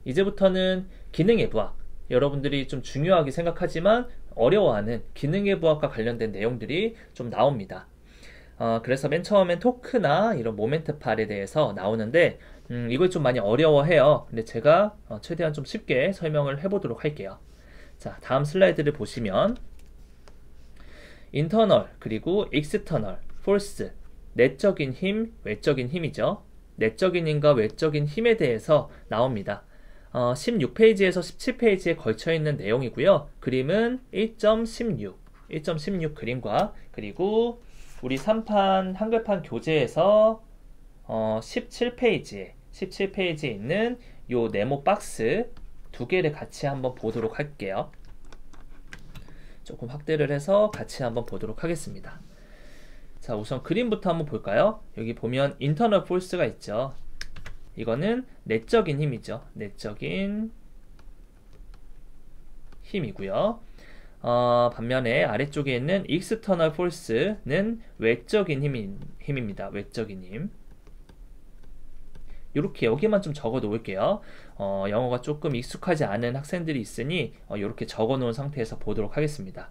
이제부터는 기능의 부학, 여러분들이 좀 중요하게 생각하지만 어려워하는 기능의 부학과 관련된 내용들이 좀 나옵니다. 그래서 맨 처음엔 토크나 이런 모멘트 팔에 대해서 나오는데 이걸 좀 많이 어려워해요. 근데 제가 최대한 좀 쉽게 설명을 해보도록 할게요. 자, 다음 슬라이드를 보시면 인터널 그리고 익스터널 포스, 내적인 힘, 외적인 힘이죠. 내적인 힘과 외적인 힘에 대해서 나옵니다. 16페이지에서 17페이지에 걸쳐있는 내용이고요. 그림은 1.16 그림과 그리고 우리 3판 한글판 교재에서 17페이지에 있는 요 네모 박스 두 개를 같이 한번 보도록 할게요. 조금 확대를 해서 같이 한번 보도록 하겠습니다. 자, 우선 그림부터 한번 볼까요? 여기 보면 인터널 포스가 있죠. 이거는 내적인 힘이죠. 내적인 힘이고요. 반면에 아래쪽에 있는 external force는 외적인 힘입니다. 외적인 힘. 이렇게 여기만 좀 적어 놓을게요. 영어가 조금 익숙하지 않은 학생들이 있으니 이렇게 적어 놓은 상태에서 보도록 하겠습니다.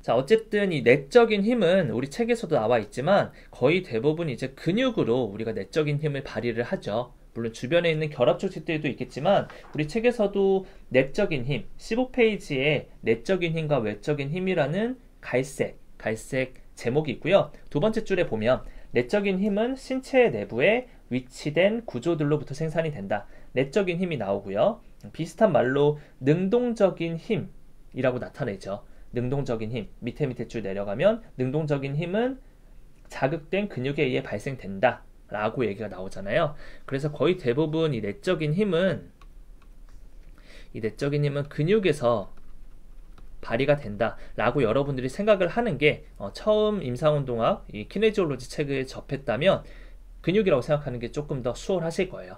자, 어쨌든 이 내적인 힘은 우리 책에서도 나와 있지만 거의 대부분 이제 근육으로 우리가 내적인 힘을 발휘를 하죠. 물론 주변에 있는 결합 조직들도 있겠지만 우리 책에서도 내적인 힘, 15페이지에 내적인 힘과 외적인 힘이라는 갈색 제목이 있고요. 두 번째 줄에 보면 내적인 힘은 신체 내부에 위치된 구조들로부터 생산이 된다. 내적인 힘이 나오고요. 비슷한 말로 능동적인 힘이라고 나타내죠. 능동적인 힘, 밑에 줄 내려가면 능동적인 힘은 자극된 근육에 의해 발생된다 라고 얘기가 나오잖아요. 그래서 거의 대부분 이 내적인 힘은 근육에서 발휘가 된다 라고 여러분들이 생각을 하는 게 처음 임상운동학 이 키네지올로지 책을 접했다면 근육이라고 생각하는 게 조금 더 수월하실 거예요.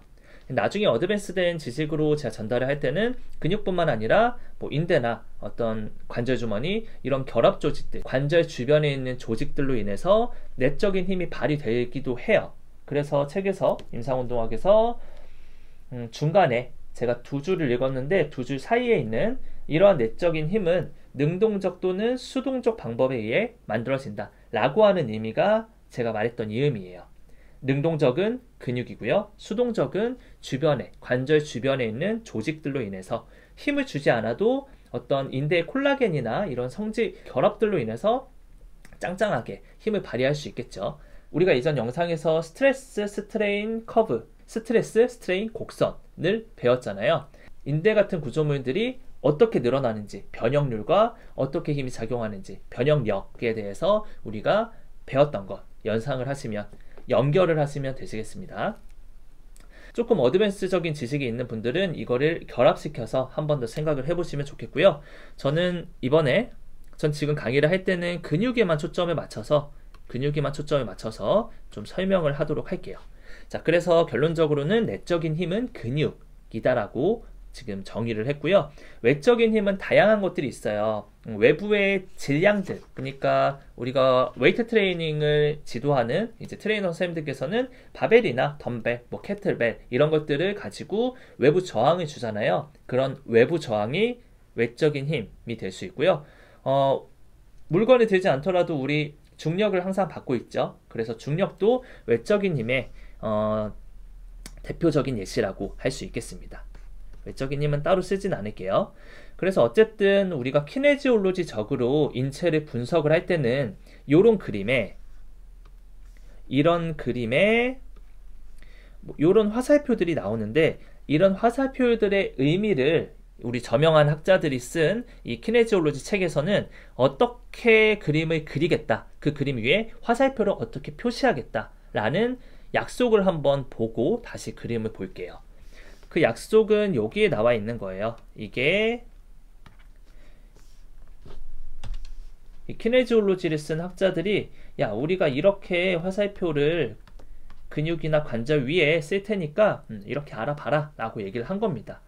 나중에 어드밴스된 지식으로 제가 전달을 할 때는 근육뿐만 아니라 뭐 인대나 어떤 관절 주머니 이런 결합 조직들, 관절 주변에 있는 조직들로 인해서 내적인 힘이 발휘되기도 해요. 그래서 책에서 임상운동학에서 중간에 제가 두 줄을 읽었는데 두 줄 사이에 있는 이러한 내적인 힘은 능동적 또는 수동적 방법에 의해 만들어진다 라고 하는 의미가 제가 말했던 이 의미예요. 능동적은 근육이고요. 수동적은 주변에, 관절 주변에 있는 조직들로 인해서 힘을 주지 않아도 어떤 인대의 콜라겐이나 이런 성질 결합들로 인해서 짱짱하게 힘을 발휘할 수 있겠죠. 우리가 이전 영상에서 스트레스, 스트레인 커브, 스트레스, 스트레인 곡선을 배웠잖아요. 인대 같은 구조물들이 어떻게 늘어나는지, 변형률과 어떻게 힘이 작용하는지, 변형력에 대해서 우리가 배웠던 것 연상을 하시면 연결을 하시면 되시겠습니다. 조금 어드밴스적인 지식이 있는 분들은 이거를 결합시켜서 한 번 더 생각을 해보시면 좋겠고요. 전 지금 강의를 할 때는 근육에만 초점을 맞춰서 좀 설명을 하도록 할게요. 자, 그래서 결론적으로는 내적인 힘은 근육이다라고 지금 정의를 했고요. 외적인 힘은 다양한 것들이 있어요. 외부의 질량들, 그러니까 우리가 웨이트 트레이닝을 지도하는 이제 트레이너 선생님들께서는 바벨이나 덤벨, 뭐 캐틀벨 이런 것들을 가지고 외부 저항을 주잖아요. 그런 외부 저항이 외적인 힘이 될 수 있고요. 물건을 들지 않더라도 우리 중력을 항상 받고 있죠. 그래서 중력도 외적인 힘의 대표적인 예시라고 할 수 있겠습니다. 외적인 힘은 따로 쓰진 않을게요. 그래서 어쨌든 우리가 키네지올로지적으로 인체를 분석을 할 때는 이런 그림에 이런 화살표들이 나오는데 이런 화살표들의 의미를 우리 저명한 학자들이 쓴 이 키네지올로지 책에서는 어떻게 그림을 그리겠다, 그 그림 위에 화살표를 어떻게 표시하겠다 라는 약속을 한번 보고 다시 그림을 볼게요. 그 약속은 여기에 나와 있는 거예요. 이게 이 키네지올로지를 쓴 학자들이 우리가 이렇게 화살표를 근육이나 관절 위에 쓸 테니까 이렇게 알아봐라 라고 얘기를 한 겁니다.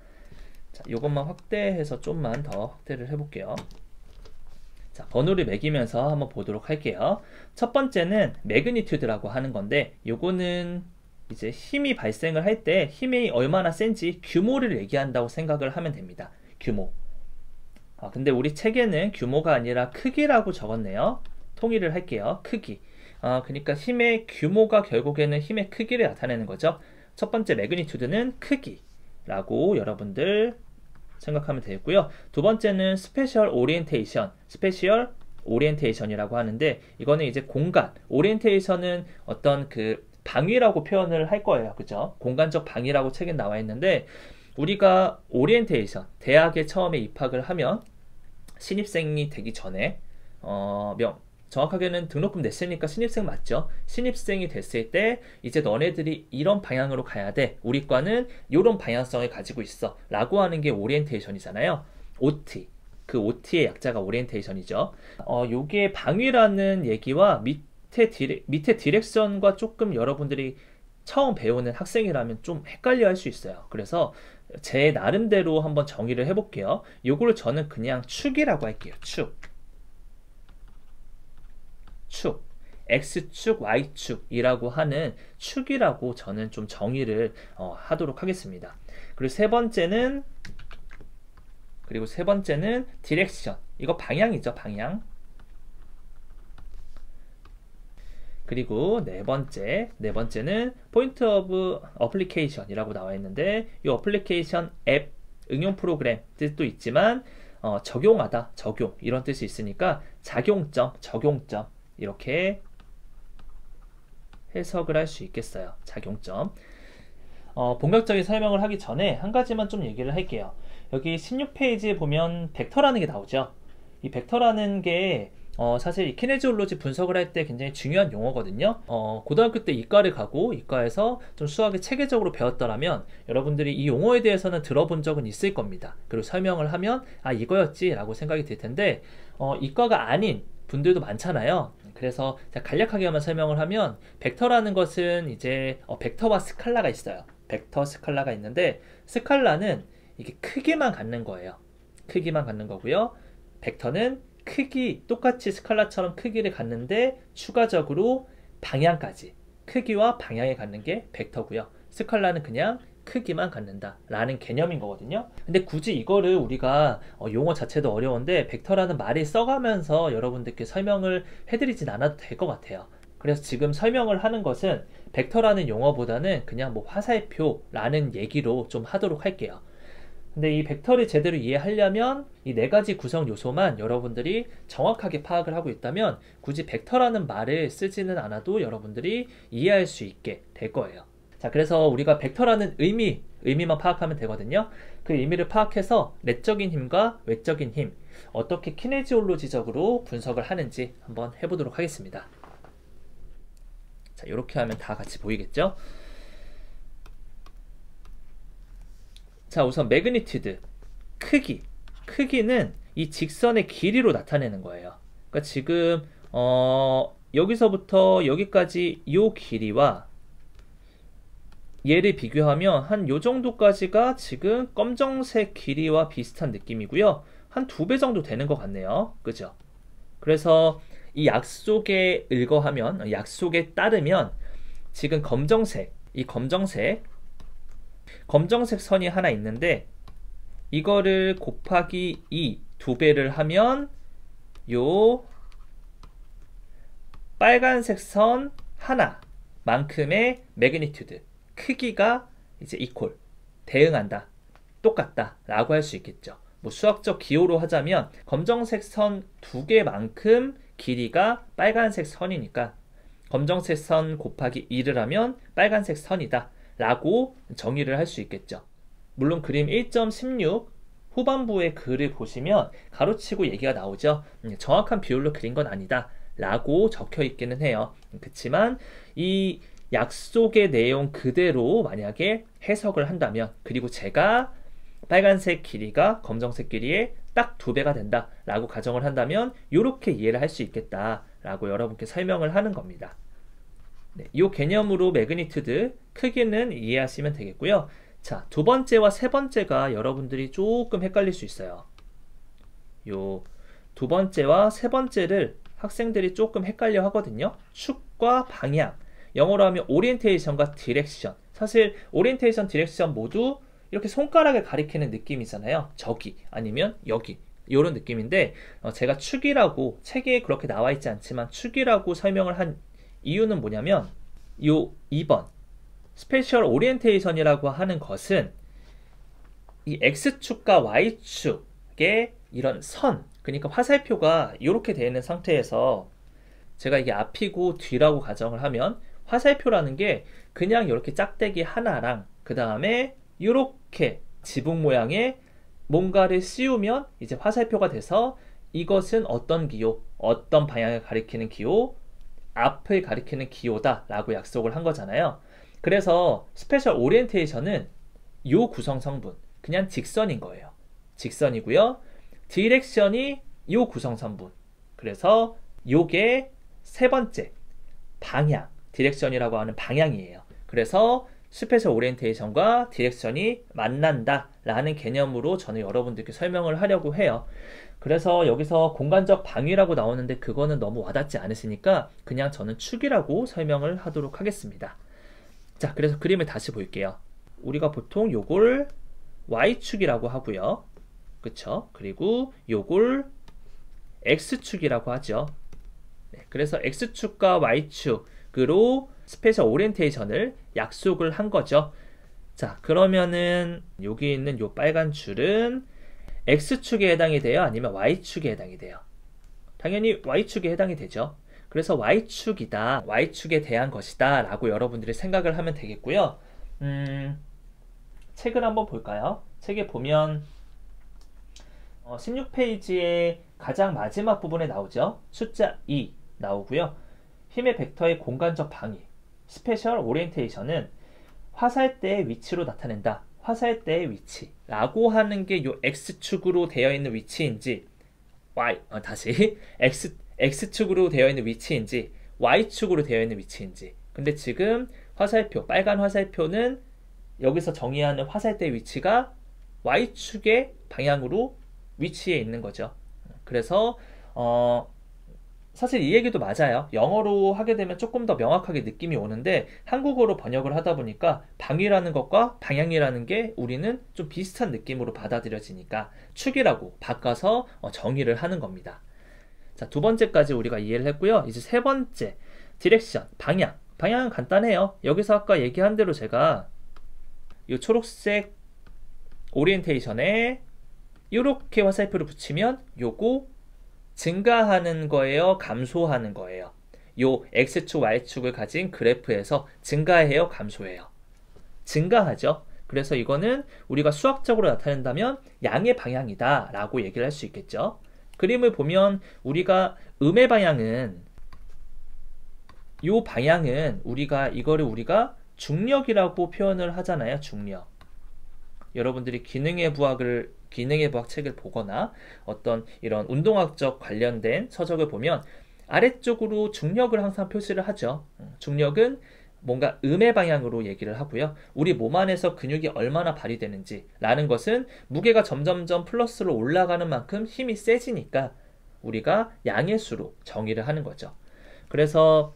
자, 이것만 확대해서 좀만 더 확대를 해볼게요. 자, 번호를 매기면서 한번 보도록 할게요. 첫 번째는 매그니튜드라고 하는 건데 요거는 이제 힘이 발생을 할 때 힘이 얼마나 센지 규모를 얘기한다고 생각을 하면 됩니다. 규모. 근데 우리 책에는 규모가 아니라 크기라고 적었네요. 통일을 할게요. 크기. 그러니까 힘의 규모가 결국에는 힘의 크기를 나타내는 거죠. 첫 번째 매그니튜드는 크기라고 여러분들 생각하면 되겠고요. 두 번째는 스페셜 오리엔테이션이라고 하는데, 이거는 이제 공간, 오리엔테이션은 어떤 그 방위라고 표현을 할 거예요. 그죠? 공간적 방위라고 책에 나와 있는데, 우리가 오리엔테이션, 대학에 처음에 입학을 하면 신입생이 되기 전에 정확하게는 등록금 냈으니까 신입생 맞죠? 신입생이 됐을 때 이제 너네들이 이런 방향으로 가야 돼. 우리 과는 이런 방향성을 가지고 있어. 라고 하는 게 오리엔테이션이잖아요. OT. 그 OT의 약자가 오리엔테이션이죠. 요게 방위라는 얘기와 밑에 디렉션과 조금 여러분들이 처음 배우는 학생이라면 좀 헷갈려 할 수 있어요. 그래서 제 나름대로 한번 정의를 해볼게요. 요걸 저는 그냥 축이라고 할게요. 축. X축, Y축이라고 하는 축이라고 저는 좀 정의를 하도록 하겠습니다. 그리고 세 번째는 디렉션. 이거 방향이죠, 방향. 그리고 네 번째는 포인트 오브 어플리케이션이라고 나와 있는데, 이 어플리케이션 앱, 응용 프로그램 뜻도 있지만 적용하다, 적용 이런 뜻이 있으니까 작용점, 적용점 이렇게 해석을 할 수 있겠어요. 작용점. 본격적인 설명을 하기 전에 한 가지만 좀 얘기를 할게요. 여기 16페이지에 보면 벡터라는 게 나오죠. 이 벡터라는 게 사실 이 키네지올로지 분석을 할 때 굉장히 중요한 용어거든요. 고등학교 때 이과를 가고 이과에서 좀 수학을 체계적으로 배웠더라면 여러분들이 이 용어에 대해서는 들어본 적은 있을 겁니다. 그리고 설명을 하면 이거였지 라고 생각이 들 텐데, 이과가 아닌 분들도 많잖아요. 그래서 간략하게만 설명을 하면, 벡터라는 것은 이제 벡터와 스칼라가 있어요. 벡터, 스칼라가 있는데, 스칼라는 이게 크기만 갖는 거예요. 크기만 갖는 거고요. 벡터는 똑같이 스칼라처럼 크기를 갖는데 추가적으로 방향까지, 크기와 방향을 갖는 게 벡터고요. 스칼라는 그냥 크기만 갖는다 라는 개념인 거거든요. 근데 굳이 이거를 우리가 용어 자체도 어려운데 벡터라는 말을 써가면서 여러분들께 설명을 해드리진 않아도 될 것 같아요. 그래서 지금 설명을 하는 것은 벡터라는 용어보다는 그냥 뭐 화살표라는 얘기로 좀 하도록 할게요. 근데 이 벡터를 제대로 이해하려면 이 네 가지 구성 요소만 여러분들이 정확하게 파악을 하고 있다면 굳이 벡터라는 말을 쓰지는 않아도 여러분들이 이해할 수 있게 될 거예요. 자, 그래서 우리가 벡터라는 의미만 파악하면 되거든요. 그 의미를 파악해서 내적인 힘과 외적인 힘, 어떻게 키네지올로지적으로 분석을 하는지 한번 해보도록 하겠습니다. 자, 이렇게 하면 다 같이 보이겠죠? 자, 우선 매그니튜드, 크기는 이 직선의 길이로 나타내는 거예요. 그러니까 지금 여기서부터 여기까지 이 길이와 얘를 비교하면 한 요 정도까지가 지금 검정색 길이와 비슷한 느낌이고요. 한 2배 정도 되는 것 같네요. 그죠? 그래서 이 약속에 약속에 따르면 지금 검정색 선이 하나 있는데, 이거를 곱하기 2배를 하면 요 빨간색 선 하나만큼의 매그니튜드, 크기가 이제 대응한다, 똑같다 라고 할 수 있겠죠. 뭐 수학적 기호로 하자면 검정색 선 2개만큼 길이가 빨간색 선이니까 검정색 선 곱하기 2를 하면 빨간색 선이다 라고 정의를 할 수 있겠죠. 물론 그림 1.16 후반부의 글을 보시면 가로치고 얘기가 나오죠. 정확한 비율로 그린 건 아니다 라고 적혀 있기는 해요. 그렇지만 이 약속의 내용 그대로 만약에 해석을 한다면, 그리고 제가 빨간색 길이가 검정색 길이의 딱 2배가 된다 라고 가정을 한다면 이렇게 이해를 할 수 있겠다 라고 여러분께 설명을 하는 겁니다. 네, 이 개념으로 매그니튜드, 크기는 이해하시면 되겠고요. 자, 두 번째와 세 번째가 여러분들이 조금 헷갈릴 수 있어요. 요 두 번째와 세 번째를 학생들이 조금 헷갈려 하거든요. 축과 방향. 영어로 하면 오리엔테이션과 디렉션. 사실 오리엔테이션, 디렉션 모두 이렇게 손가락을 가리키는 느낌이잖아요. 저기 아니면 여기 이런 느낌인데 제가 축이라고 책에 그렇게 나와 있지 않지만 축이라고 설명을 한 이유는 뭐냐면 요 2번 스페셜 오리엔테이션이라고 하는 것은 이 X축과 Y축의 이런 선, 그러니까 화살표가 이렇게 되어 있는 상태에서 제가 이게 앞이고 뒤라고 가정을 하면 화살표라는 게 그냥 이렇게 짝대기 하나랑 그 다음에 이렇게 지붕 모양의 뭔가를 씌우면 이제 화살표가 돼서 이것은 어떤 기호, 어떤 방향을 가리키는 기호, 앞을 가리키는 기호다 라고 약속을 한 거잖아요. 그래서 스페셜 오리엔테이션은 요 구성 성분, 그냥 직선인 거예요. 직선이고요. 디렉션이 요 구성 성분. 그래서 요게 세 번째 방향, 디렉션이라고 하는 방향이에요. 그래서 스페셜 오리엔테이션과 디렉션이 만난다 라는 개념으로 저는 여러분들께 설명을 하려고 해요. 그래서 여기서 공간적 방위라고 나오는데 그거는 너무 와닿지 않으시니까 그냥 저는 축이라고 설명을 하도록 하겠습니다. 자, 그래서 그림을 다시 볼게요. 우리가 보통 요걸 Y축이라고 하고요. 그쵸? 그리고 요걸 X축이라고 하죠. 네, 그래서 X축과 Y축으로 스페셜 오리엔테이션을 약속을 한 거죠. 자, 그러면은 여기 있는 요 빨간 줄은 X축에 해당이 돼요? 아니면 Y축에 해당이 돼요? 당연히 Y축에 해당이 되죠. 그래서 Y축이다, Y축에 대한 것이다 라고 여러분들이 생각을 하면 되겠고요. 책을 한번 볼까요? 책에 보면 16페이지의 가장 마지막 부분에 나오죠. 숫자 2 나오고요. 힘의 벡터의 공간적 방위, 스페셜 오리엔테이션은 화살대의 위치로 나타낸다. 화살대의 위치 라고 하는 게 요 X축으로 되어 있는 위치인지 X축으로 되어 있는 위치인지 Y축으로 되어 있는 위치인지. 근데 지금 화살표, 빨간 화살표는 여기서 정의하는 화살대의 위치가 Y축의 방향으로 위치해 있는 거죠. 그래서 사실 이 얘기도 맞아요. 영어로 하게 되면 조금 더 명확하게 느낌이 오는데 한국어로 번역을 하다 보니까 방위라는 것과 방향이라는 게 우리는 좀 비슷한 느낌으로 받아들여지니까 축이라고 바꿔서 정의를 하는 겁니다. 자, 두 번째까지 우리가 이해를 했고요. 이제 세 번째, 디렉션, 방향. 방향은 간단해요. 여기서 아까 얘기한 대로 제가 이 초록색 오리엔테이션에 이렇게 화살표를 붙이면 요거 증가하는 거예요? 감소하는 거예요? 요 X축, Y축을 가진 그래프에서 증가해요? 감소해요? 증가하죠? 그래서 이거는 우리가 수학적으로 나타낸다면 양의 방향이다 라고 얘기를 할 수 있겠죠. 그림을 보면 우리가 음의 방향은 요 방향은 이거를 우리가 중력이라고 표현을 하잖아요. 중력. 여러분들이 기능의 부학 책을 보거나 어떤 이런 운동학적 관련된 서적을 보면 아래쪽으로 중력을 항상 표시를 하죠. 중력은 뭔가 음의 방향으로 얘기를 하고요. 우리 몸 안에서 근육이 얼마나 발휘되는지 라는 것은 무게가 점점점 플러스로 올라가는 만큼 힘이 세지니까 우리가 양의 수로 정의를 하는 거죠. 그래서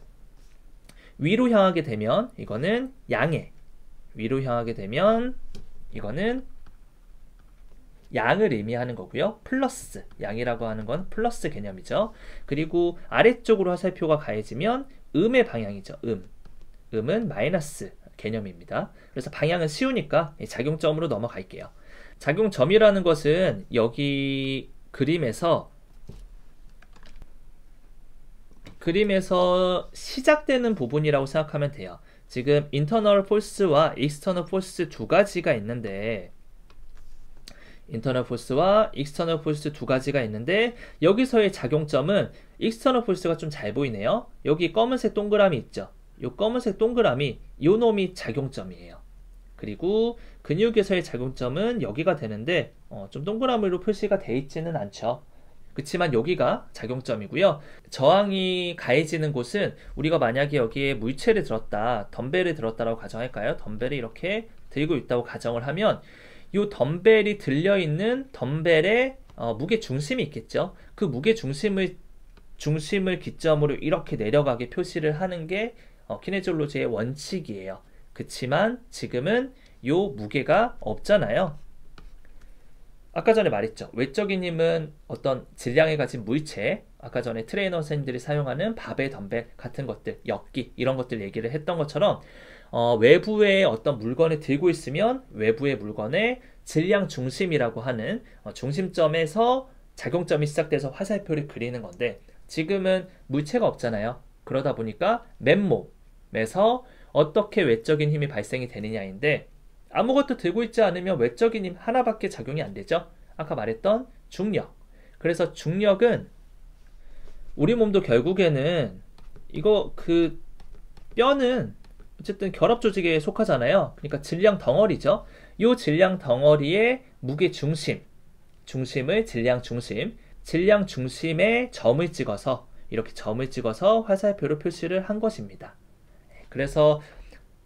위로 향하게 되면 이거는 양의, 위로 향하게 되면 이거는 양을 의미하는 거고요. 플러스, 양이라고 하는 건 플러스 개념이죠. 그리고 아래쪽으로 화살표가 가해지면 음의 방향이죠. 음은 마이너스 개념입니다. 그래서 방향은 쉬우니까 작용점으로 넘어갈게요. 작용점이라는 것은 여기 그림에서 시작되는 부분이라고 생각하면 돼요. 지금 인터널 폴스와 익스터널 폴스 두 가지가 있는데 여기서의 작용점은 익스터널 폴스가 좀 잘 보이네요. 여기 검은색 동그라미 있죠. 이 검은색 동그라미, 요 놈이 작용점이에요. 그리고 근육에서의 작용점은 여기가 되는데 좀 동그라미로 표시가 돼 있지는 않죠. 그렇지만 여기가 작용점이고요. 저항이 가해지는 곳은 우리가 만약에 여기에 물체를 들었다, 덤벨을 들었다라고 가정할까요? 덤벨을 이렇게 들고 있다고 가정을 하면 이 덤벨이 들려있는 덤벨의 무게 중심이 있겠죠. 그 무게 중심을 기점으로 이렇게 내려가게 표시를 하는 게 키네지올로지의 원칙이에요. 그치만 지금은 요 무게가 없잖아요. 아까 전에 말했죠. 외적인 힘은 어떤 질량을 가진 물체, 아까 전에 트레이너 선생님들이 사용하는 바벨, 덤벨 같은 것들, 역기 이런 것들 얘기를 했던 것처럼 외부의 어떤 물건을 들고 있으면 외부의 물건의 질량 중심이라고 하는 중심점에서 작용점이 시작돼서 화살표를 그리는 건데 지금은 물체가 없잖아요. 그러다 보니까 맨몸에서 어떻게 외적인 힘이 발생이 되느냐인데 아무것도 들고 있지 않으면 외적인 힘 하나밖에 작용이 안 되죠. 아까 말했던 중력. 그래서 중력은 우리 몸도 결국에는 뼈는 어쨌든 결합 조직에 속하잖아요. 그러니까 질량 덩어리죠. 이 질량 덩어리의 무게 중심을 질량 중심에 점을 찍어서 이렇게 점을 찍어서 화살표로 표시를 한 것입니다. 그래서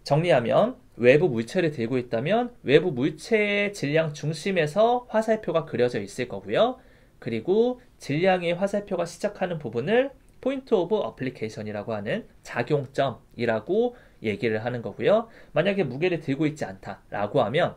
정리하면 외부 물체를 들고 있다면 외부 물체의 질량 중심에서 화살표가 그려져 있을 거고요. 그리고 질량의 화살표가 시작하는 부분을 포인트 오브 어플리케이션이라고 하는 작용점이라고 얘기를 하는 거고요. 만약에 무게를 들고 있지 않다라고 하면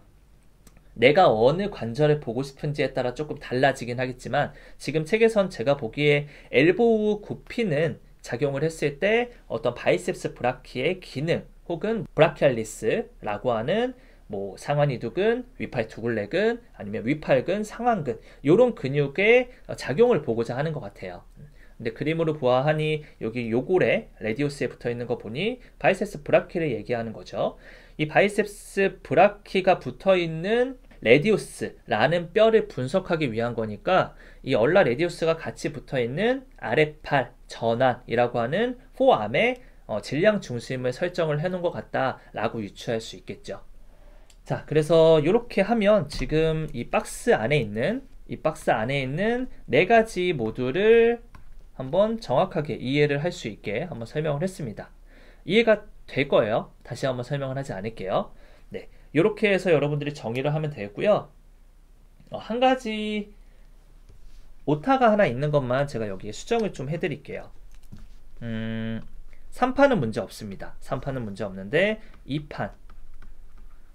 내가 어느 관절을 보고 싶은지에 따라 조금 달라지긴 하겠지만 지금 책에선 제가 보기에 엘보우 굽히는 작용을 했을 때 어떤 바이셉스 브라키의 기능 혹은 브라키알리스라고 하는 뭐 상완이두근, 위팔 두굴레근, 아니면 위팔근, 상완근 이런 근육의 작용을 보고자 하는 것 같아요. 근데 그림으로 보아하니 여기 요골에 레디오스에 붙어있는 거 보니 바이셉스 브라키를 얘기하는 거죠. 이 바이셉스 브라키가 붙어있는 레디우스라는 뼈를 분석하기 위한 거니까 이 얼라 레디우스가 같이 붙어있는 아랫팔 전환이라고 하는 포암의 질량 중심을 설정을 해놓은 것 같다라고 유추할 수 있겠죠. 자, 그래서 이렇게 하면 지금 이 박스 안에 있는 네 가지 모듈을 한번 정확하게 이해를 할 수 있게 한번 설명을 했습니다. 이해가 될 거예요. 다시 한번 설명을 하지 않을게요. 네, 이렇게 해서 여러분들이 정의를 하면 되고요. 한 가지 오타가 하나 있는 것만 제가 여기에 수정을 좀 해드릴게요. 3판은 문제 없습니다. 3판은 문제 없는데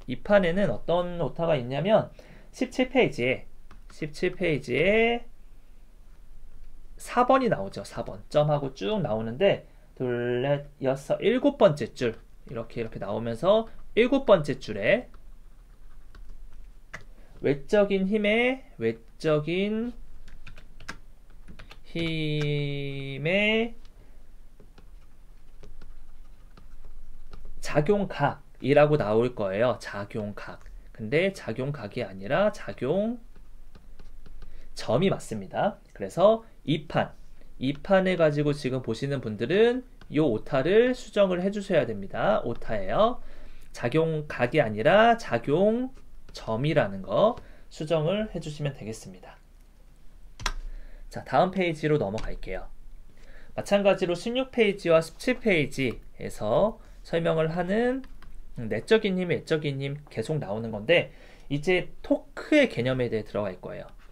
2판에는 어떤 오타가 있냐면 17페이지에 4번이 나오죠. 4번 점하고 쭉 나오는데 둘, 넷, 여섯, 7번째 줄 이렇게 나오면서 7번째 줄에 외적인 힘의 작용각이라고 나올 거예요. 작용각. 근데 작용각이 아니라 작용점이 맞습니다. 그래서 2판을 가지고 지금 보시는 분들은 이 오타를 수정을 해주셔야 됩니다. 오타예요. 작용각이 아니라 작용점이라는 거 수정을 해주시면 되겠습니다. 자, 다음 페이지로 넘어갈게요. 마찬가지로 16페이지와 17페이지에서 설명을 하는 내적인 힘, 외적인 힘 계속 나오는 건데 이제 토크의 개념에 대해 들어갈 거예요.